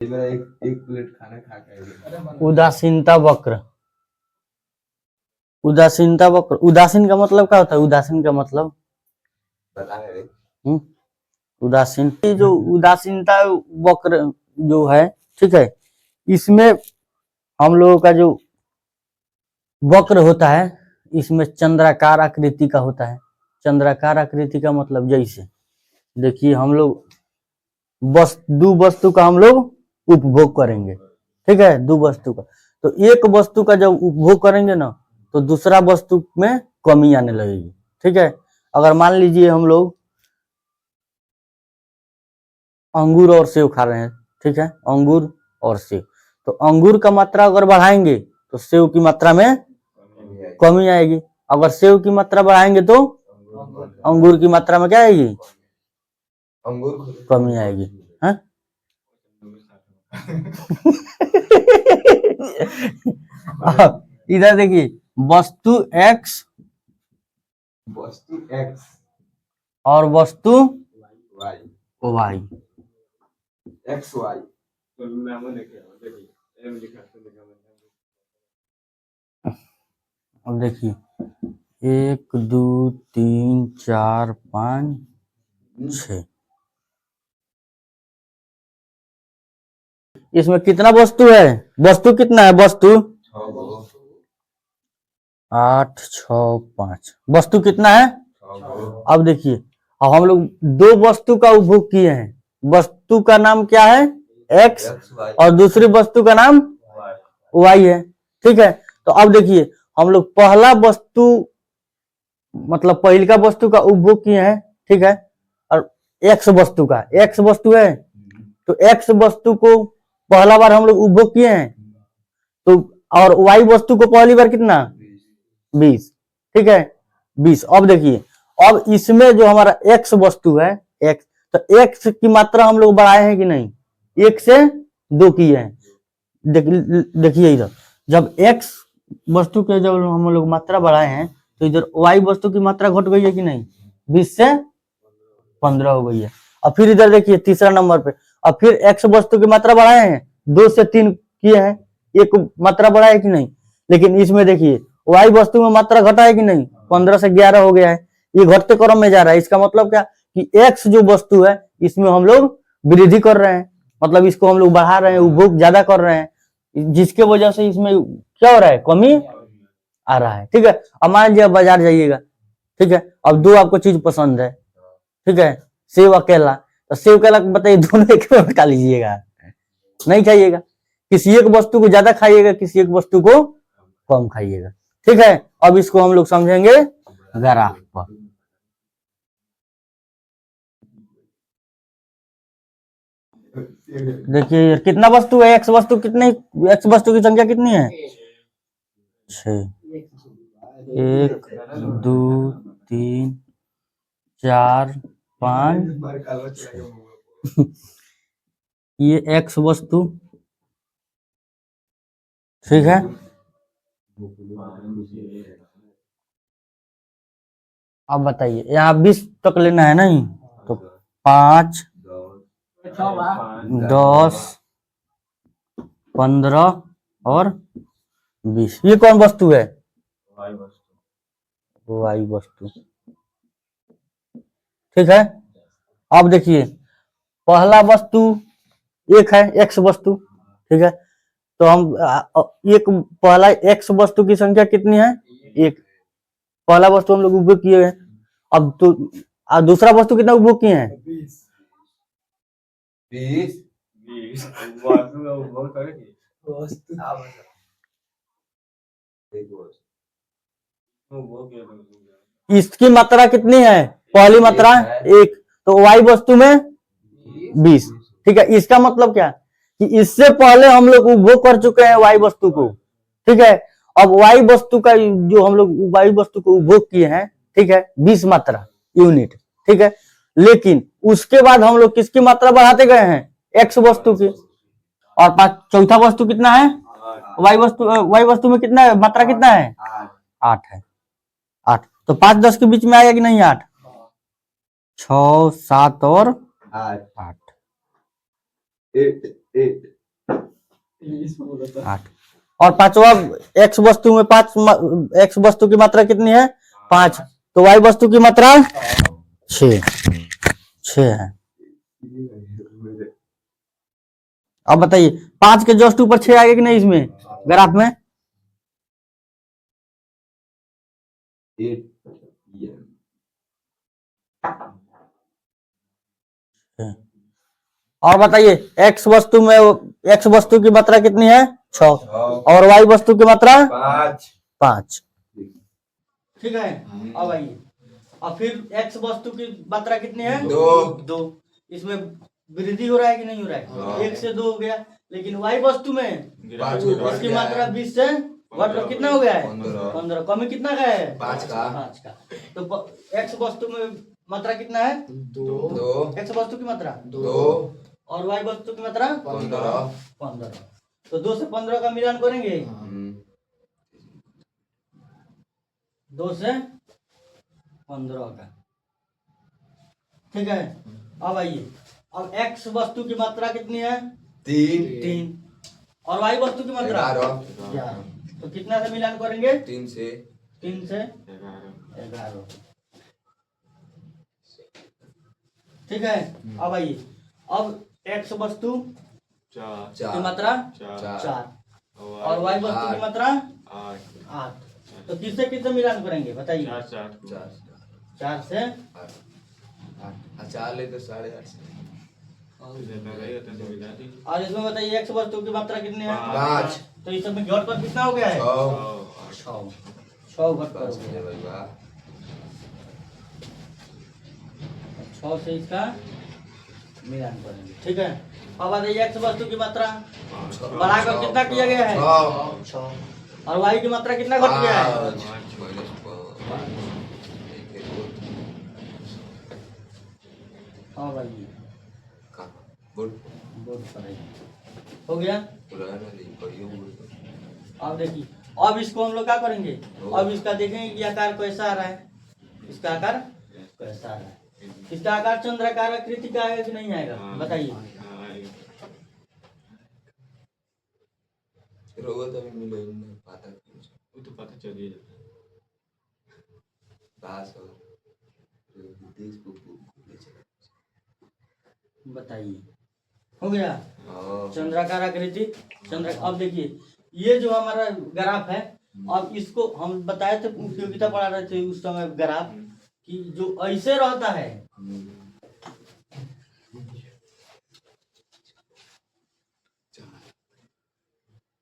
मेरा एक प्लेट खाना खा के उदासीनता वक्र। उदासीनता वक्र, उदासीन का मतलब क्या होता है? उदासीन का मतलब पता है। उदासीन, ये जो उदासीनता वक्र जो है, ठीक है, इसमें हम लोगों का जो वक्र होता है, इसमें चंद्राकार आकृति का होता है। चंद्राकार आकृति का मतलब जैसे देखिए, हम लोग दो वस्तु का हम लोग उपभोग करेंगे, ठीक है, दो वस्तु का, तो एक वस्तु का जब उपभोग करेंगे ना, तो दूसरा वस्तु में कमी आने लगेगी, ठीक है। अगर मान लीजिए हम लोग अंगूर और सेब खा रहे हैं, ठीक है, अंगूर और सेब, तो अंगूर का मात्रा अगर बढ़ाएंगे तो सेब की मात्रा में कमी आएगी। अगर सेब की मात्रा बढ़ाएंगे तो अंगूर की मात्रा में क्या आएगी? कमी आएगी, है? इधर देखिए, वस्तु x और वस्तु y, XY। अब देखिए 1 2 3 4 5 6, इसमें कितना वस्तु है? वस्तु कितना है? वस्तु 8 6 5, वस्तु कितना है? अब देखिए, अब हम लोग दो वस्तु का उपभोग किए हैं। वस्तु का नाम क्या है? x, और दूसरी वस्तु का नाम y है, ठीक है। तो अब देखिए, हम लोग पहला वस्तु मतलब पहली का वस्तु का उपभोग किए हैं, ठीक है, और x वस्तु का, x वस्तु है, तो x वस्तु को पहला बार हम लोग उपभोग किए हैं, तो और y वस्तु को पहली बार कितना? 20, ठीक है, 20। अब देखिए, अब इसमें जो हमारा x वस्तु है, x, तो x की मात्रा हम लोग बढ़ाए हैं कि नहीं? 1 से 2 किए हैं। देखिए इधर, जब x वस्तु के जब हम लोग मात्रा बढ़ाए हैं, तो इधर y वस्तु की मात्रा घट गई है कि नहीं? 20 से 15 हो गई है। और फिर इधर देखिए तीसरा नंबर पे, और फिर x वस्तु की मात्रा बढ़ाए हैं, 2 से 3 किए हैं, एक मात्रा बढ़ा है कि नहीं? लेकिन इसमें देखिए y वस्तु में मात्रा घटा है कि नहीं? 15 से 11 हो गया है, ये घटते क्रम में जा रहा है। इसका मतलब क्या कि x जो वस्तु है, इसमें हम लोग वृद्धि कर रहे हैं, मतलब इसको हम लोग बढ़ा रहे हैं, उपभोग ज्यादा कर रहे हैं, जिसके वजह से इसमें क्या हो रहा है? कमी आ रहा है, ठीक है। अब मान लीजिए बाजार जाइएगा, ठीक है, अब दो आपको चीज पसंद है, ठीक है, सेब और केला, तो सेब केला बताइए, दोनों एक में खा लीजिएगा? नहीं खाइएगा, किसी एक वस्तु को ज्यादा खाइएगा, किसी एक वस्तु को कम खाइएगा, ठीक है। अब इसको हम लोग समझेंगे ग्राफ पर। देखिए कितना वस्तु है? x वस्तु कितनी, x वस्तु की संख्या कितनी है? 6। 1 2 3 4 5 6। ये x वस्तु, ठीक है। अब बताइए, यहाँ 20 तक लेना है नहीं, तो 5 10 15 और 20, ये कौन वस्तु है? y वस्तु, ठीक है। अब देखिए, पहला वस्तु एक है, x वस्तु, ठीक है, तो हम एक पहला x वस्तु की संख्या कितनी है? 1, पहला वस्तु हम लोग उपभोग किए हैं। अब तो दूसरा वस्तु कितना उपभोग किए हैं? 20। इसकी मात्रा कितनी है? पहली मात्रा 1, तो y वस्तु में 20, ठीक है। इसका मतलब क्या कि इससे पहले हम लोग उपभोग कर चुके हैं y वस्तु को, ठीक है। अब y वस्तु का जो हम लोग y वस्तु को उपभोग किए हैं, ठीक है, 20 मात्रा यूनिट, ठीक है, लेकिन उसके बाद हम लोग किसकी मात्रा बढ़ाते गए हैं? x वस्तु की। और चौथा वस्तु कितना है? y वस्तु में कितना है? मात्रा कितना है? 8 है, 8, तो 5 10 के बीच में आया कि नहीं? 8 6 7 और 8, 8 8। और पांचवा x वस्तु में 5 x वस्तु की मात्रा कितनी है 5, तो y वस्तु की मात्रा 6 है। अब बताइए 5 के जस्ट ऊपर 6 आएगा कि नहीं इसमें ग्राफ में? 8 और बताइए x वस्तु में x वस्तु की मात्रा कितनी है 6 और y वस्तु की मात्रा 5। ठीक है। अब आइए और फिर x वस्तु की मात्रा कितनी है 2। इसमें वृद्धि हो रहा है कि नहीं हो रहा है? 1 से 2 हो गया, लेकिन y वस्तु में इसकी मात्रा 20 से बढ़कर कितना हो गया है 15। कमी कितना का है 5 का। तो x वस्तु में मात्रा कितना है 2। x वस्तु की मात्रा 2 और y वस्तु की मात्रा 15। तो 2 से 15 का मिलान करेंगे 2 से 15 का। ठीक है। अब आइए अब x वस्तु की मात्रा कितनी है 3 और y वस्तु की मात्रा 11। तो कितना से मिलान करेंगे 3 से 11। ठीक है। अब आइए अब x वस्तु की मात्रा 4 और y वस्तु की मात्रा 8। तो किससे किससे मिलान करेंगे बताइए? 4 से 4 ले तो 8.5। और इसमें बताइए x वस्तु की मात्रा कितनी है 5। तो इस सब में घट पर कितना हो गया है 6 घट पर 6 से इसका मिलान करेंगे। ठीक है। अब बताइए x वस्तु की मात्रा बढ़ाकर कितना किया गया है 6 और y की मात्रा कितना घट गया है 5। हाँ भाई हो गया। अब देखिए अब इसको हम लोग क्या करेंगे, अब इसका देखेंगे कि आकार कैसा आ रहा है, इसका आकार कैसा आ रहा है। इसका आकार चंद्राकार आकृति का आएगा कि नहीं आएगा बताइए? पता चलिए बताइए हो गया चंद्राकार आकृति चंद्र। अब देखिए ये जो हमारा ग्राफ है, अब इसको हम बताए थे उपयोगिता पढ़ा रहे थे उस समय ग्राफ कि जो ऐसे रहता है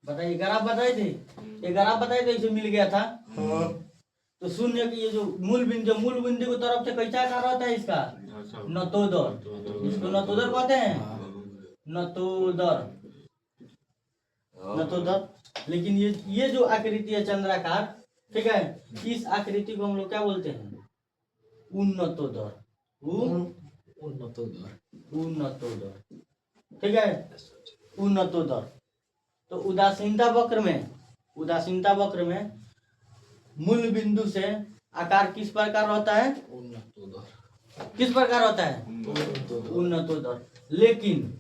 बताइए ग्राफ बताए थे, ये ग्राफ बताए थे इसे मिल गया था। तो शून्य की ये जो मूल बिंदु की तरफ से कैसा आकार रहता है इसका नतोदर। इसको नतोदर कहते हैं नतोदर। लेकिन ये जो आकृति है चंद्राकार, ठीक है, इस आकृति को हम लोग क्या बोलते हैं उन्नतोदर। ठीक है उन्नतोदर। तो उदासीनता वक्र में मूल बिंदु से आकार किस प्रकार होता है किस प्रकार होता है उन्नतोदर। लेकिन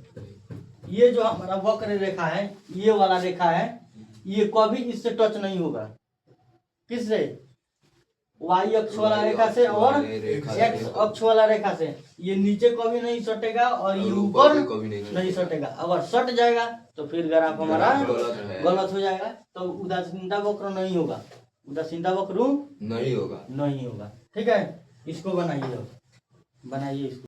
ये जो हमारा वक्र रेखा है, ये वाला रेखा है, ये कभी इससे टच नहीं होगा। किससे? y अक्ष वाला रेखा से और x अक्ष वाला रेखा से। ये नीचे कभी नहीं सटेगा और ये ऊपर नहीं सटेगा। अगर सट जाएगा तो फिर ग्राफ हमारा गलत हो जाएगा। तो उदासीनता वक्र नहीं होगा, उदासीनता वक्र नहीं होगा। ठीक है, इसको बनाइए इसको।